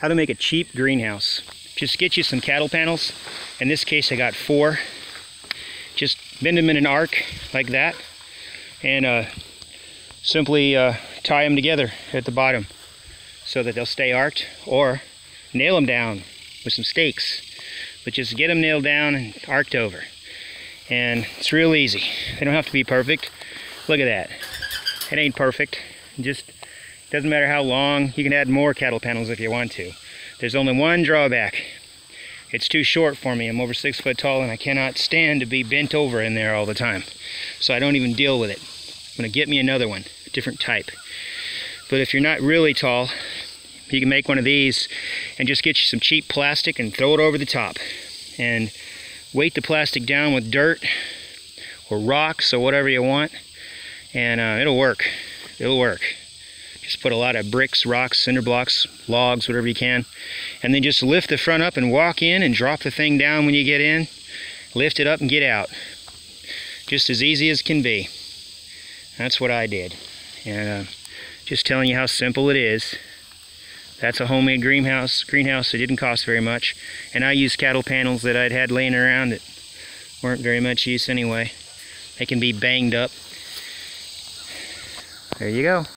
how to make a cheap greenhouse. Just get you some cattle panels. In this case I got 4. Just bend them in an arc like that and simply tie them together at the bottom so that they'll stay arced, or nail them down with some stakes. But just get them nailed down and arced over. And it's real easy. They don't have to be perfect. Look at that. It ain't perfect. It just doesn't matter how long. You can add more cattle panels if you want to. There's only one drawback. It's too short for me. I'm over 6 foot tall and I cannot stand to be bent over in there all the time. So I don't even deal with it. I'm gonna get me another one, a different type. But if you're not really tall, you can make one of these and just get you some cheap plastic and throw it over the top. And weight the plastic down with dirt or rocks or whatever you want. And it'll work. It'll work. Just put a lot of bricks, rocks, cinder blocks, logs, whatever you can. And then just lift the front up and walk in and drop the thing down when you get in. Lift it up and get out. Just as easy as can be. That's what I did. And just telling you how simple it is. That's a homemade greenhouse. It didn't cost very much. And I used cattle panels that I'd had laying around that weren't very much use anyway. They can be banged up. There you go.